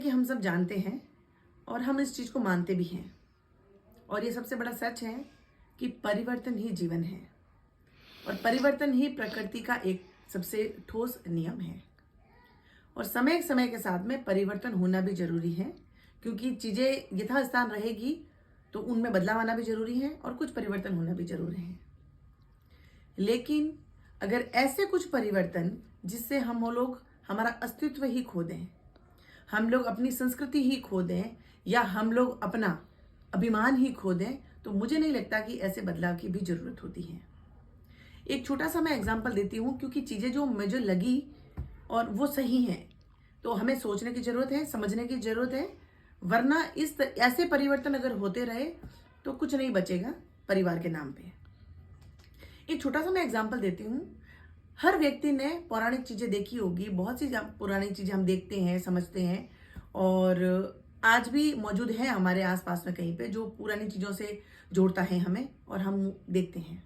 कि हम सब जानते हैं और हम इस चीज़ को मानते भी हैं और ये सबसे बड़ा सच है कि परिवर्तन ही जीवन है और परिवर्तन ही प्रकृति का एक सबसे ठोस नियम है। और समय समय के साथ में परिवर्तन होना भी जरूरी है, क्योंकि चीज़ें यथास्थान रहेगी तो उनमें बदलाव आना भी जरूरी है और कुछ परिवर्तन होना भी जरूरी है। लेकिन अगर ऐसे कुछ परिवर्तन जिससे हम लोग हमारा अस्तित्व ही खो दें, हम लोग अपनी संस्कृति ही खो दें या हम लोग अपना अभिमान ही खो दें, तो मुझे नहीं लगता कि ऐसे बदलाव की भी जरूरत होती है। एक छोटा सा मैं एग्जांपल देती हूँ, क्योंकि चीज़ें जो मुझे लगी और वो सही हैं, तो हमें सोचने की जरूरत है, समझने की जरूरत है, वरना ऐसे परिवर्तन अगर होते रहे तो कुछ नहीं बचेगा परिवार के नाम पे। एक छोटा सा मैं एग्जांपल देती हूँ। हर व्यक्ति ने पौराणिक चीजें देखी होगी, बहुत सी पुरानी चीजें हम देखते हैं, समझते हैं और आज भी मौजूद है हमारे आसपास में कहीं पे, जो पुरानी चीजों से जोड़ता है हमें और हम देखते हैं।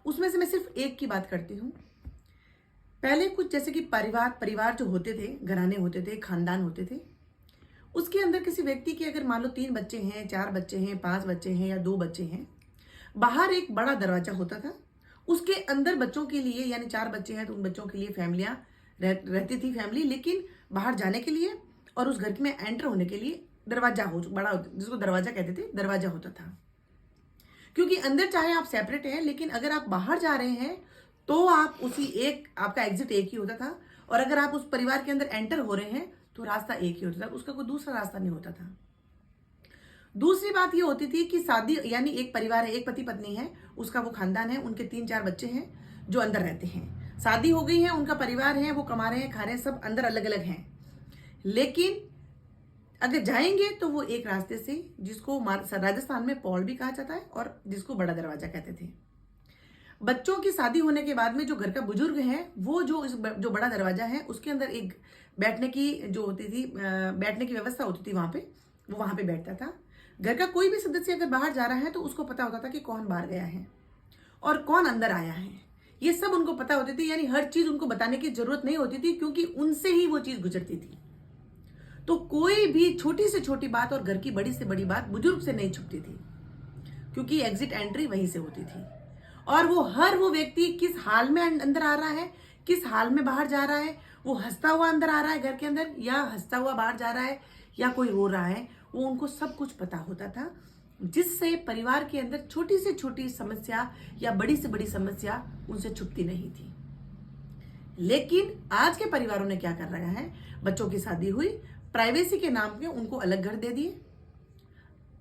उसमें से मैं सिर्फ एक की बात करती हूँ। पहले कुछ जैसे कि परिवार जो होते थे, घराने होते थे, खानदान होते थे, उसके अंदर किसी व्यक्ति के अगर मान लो 3 बच्चे हैं, 4 बच्चे हैं, 5 बच्चे हैं या 2 बच्चे हैं, बाहर एक बड़ा दरवाजा होता था, उसके अंदर बच्चों के लिए, यानी 4 बच्चे हैं तो उन बच्चों के लिए फैमिलियां रहती थी फैमिली, लेकिन बाहर जाने के लिए और उस घर में एंटर होने के लिए दरवाजा बड़ा, जिसको दरवाजा कहते थे, दरवाजा होता था। क्योंकि अंदर चाहे आप सेपरेट हैं, लेकिन अगर आप बाहर जा रहे हैं तो आप उसी एक, आपका एग्जिट एक ही होता था, और अगर आप उस परिवार के अंदर एंटर हो रहे हैं तो रास्ता एक ही होता था, उसका कोई दूसरा रास्ता नहीं होता था। दूसरी बात ये होती थी कि शादी, यानी एक परिवार है, एक पति पत्नी है, उसका वो खानदान है, उनके 3-4 बच्चे हैं जो अंदर रहते हैं, शादी हो गई है, उनका परिवार है, वो कमा रहे हैं, खा रहे हैं, सब अंदर अलग अलग हैं। लेकिन अगर जाएंगे तो वो एक रास्ते से, जिसको राजस्थान में पौल भी कहा जाता है और जिसको बड़ा दरवाजा कहते थे। बच्चों की शादी होने के बाद में जो घर का बुजुर्ग है, वो जो बड़ा दरवाजा है, उसके अंदर एक बैठने की जो होती थी, बैठने की व्यवस्था होती थी, वहां पे वो वहां पे बैठता था। घर का कोई भी सदस्य अगर बाहर जा रहा है तो उसको पता होता था कि कौन बाहर गया है और कौन अंदर आया है, ये सब उनको पता होती थी। यानी हर चीज उनको बताने की जरूरत नहीं होती थी, क्योंकि उनसे ही वो चीज गुजरती थी। तो कोई भी छोटी से छोटी बात और घर की बड़ी से बड़ी बात बुजुर्ग से नहीं छुपती थी, क्योंकि एग्जिट एंट्री वहीं से होती थी। और वो व्यक्ति किस हाल में अंदर आ रहा है, किस हाल में बाहर जा रहा है, वो हंसता हुआ अंदर आ रहा है घर के अंदर या हंसता हुआ बाहर जा रहा है या कोई रो रहा है, वो उनको सब कुछ पता होता था, जिससे परिवार के अंदर छोटी से छोटी समस्या या बड़ी से बड़ी समस्या उनसे छुपती नहीं थी। लेकिन आज के परिवारों ने क्या कर रहा है, बच्चों की शादी हुई, प्राइवेसी के नाम पे उनको अलग घर दे दिए,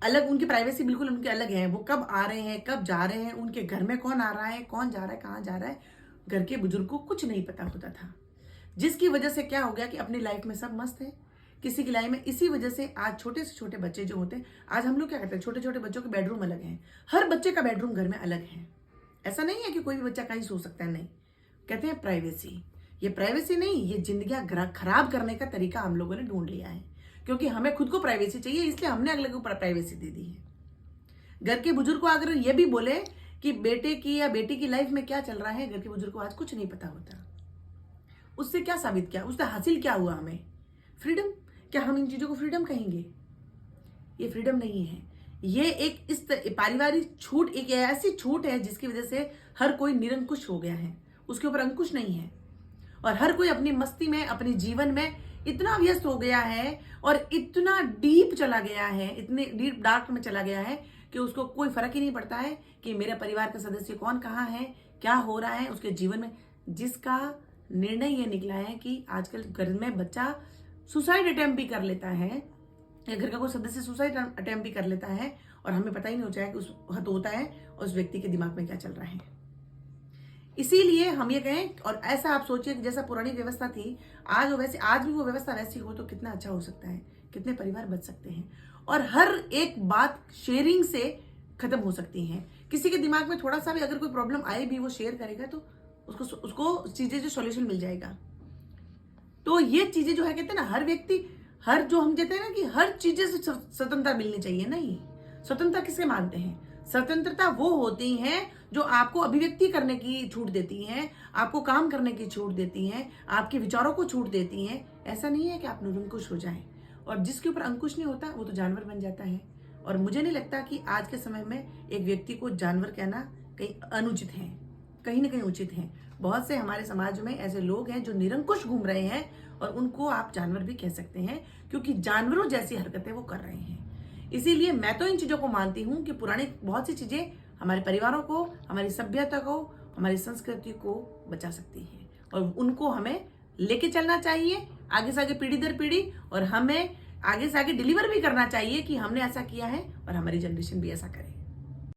अलग, उनकी प्राइवेसी बिल्कुल उनके अलग है। वो कब आ रहे हैं, कब जा रहे हैं, उनके घर में कौन आ रहा है, कौन जा रहा है, कहाँ जा रहा है, घर के बुजुर्ग को कुछ नहीं पता होता था। जिसकी वजह से क्या हो गया कि अपनी लाइफ में सब मस्त है, किसी की लाइफ में। इसी वजह से आज छोटे से छोटे बच्चे जो होते हैं, आज हम लोग क्या करते हैं, छोटे छोटे बच्चों के बेडरूम अलग हैं, हर बच्चे का बेडरूम घर में अलग है। ऐसा नहीं है कि कोई भी बच्चा कहीं सो सकता है, नहीं, कहते हैं प्राइवेसी। ये प्राइवेसी नहीं, ये जिंदगियां खराब करने का तरीका हम लोगों ने ढूंढ लिया है, क्योंकि हमें खुद को प्राइवेसी चाहिए, इसलिए हमने अगले को प्राइवेसी दे दी है। घर के बुजुर्ग को अगर ये भी बोले कि बेटे की या बेटी की लाइफ में क्या चल रहा है, घर के बुजुर्ग को आज कुछ नहीं पता होता। उससे क्या साबित किया, उससे हासिल क्या हुआ हमें, फ्रीडम। क्या हम इन चीजों को फ्रीडम कहेंगे? ये फ्रीडम नहीं है, ये एक इस पारिवारिक छूट, एक ऐसी छूट है जिसकी वजह से हर कोई निरंकुश हो गया है, उसके ऊपर अंकुश नहीं है, और हर कोई अपनी मस्ती में, अपने जीवन में इतना व्यस्त हो गया है और इतना डीप चला गया है, इतने डीप डार्क में चला गया है कि उसको कोई फर्क ही नहीं पड़ता है कि मेरे परिवार का सदस्य कौन, कहाँ है, क्या हो रहा है उसके जीवन में। जिसका निर्णय ये निकला है कि आजकल घर में बच्चा सुसाइड अटेम्प्ट भी कर लेता है, या घर का कोई सदस्य सुसाइड अटेम्प्ट भी कर लेता है, और हमें पता ही नहीं होता है कि उस हद होता है और उस व्यक्ति के दिमाग में क्या चल रहा है। इसीलिए हम ये कहें, और ऐसा आप सोचिए कि जैसा पुरानी व्यवस्था थी, आज भी वो व्यवस्था वैसी हो तो कितना अच्छा हो सकता है, कितने परिवार बच सकते हैं, और हर एक बात शेयरिंग से खत्म हो सकती है। किसी के दिमाग में थोड़ा सा भी अगर कोई प्रॉब्लम आए भी, वो शेयर करेगा तो उसको चीजें जो सॉल्यूशन मिल जाएगा। तो ये चीजें जो है, कहते हैं ना, हर व्यक्ति, हर जो हम कहते हैं ना कि हर चीजें से स्वतंत्रता मिलनी चाहिए, नहीं, स्वतंत्रता किसे मानते हैं? स्वतंत्रता वो होती हैं जो आपको अभिव्यक्ति करने की छूट देती हैं, आपको काम करने की छूट देती हैं, आपके विचारों को छूट देती हैं। ऐसा नहीं है कि आप निरंकुश हो जाएं और जिसके ऊपर अंकुश नहीं होता वो तो जानवर बन जाता है। और मुझे नहीं लगता कि आज के समय में एक व्यक्ति को जानवर कहना कहीं अनुचित है, कहीं ना कहीं उचित है। बहुत से हमारे समाज में ऐसे लोग हैं जो निरंकुश घूम रहे हैं और उनको आप जानवर भी कह सकते हैं, क्योंकि जानवरों जैसी हरकतें वो कर रहे हैं। इसीलिए मैं तो इन चीजों को मानती हूँ कि पुरानी बहुत सी चीजें हमारे परिवारों को, हमारी सभ्यता को, हमारी संस्कृति को बचा सकती है और उनको हमें लेके चलना चाहिए आगे से आगे, पीढ़ी दर पीढ़ी, और हमें आगे से आगे डिलीवर भी करना चाहिए कि हमने ऐसा किया है और हमारी जनरेशन भी ऐसा करे।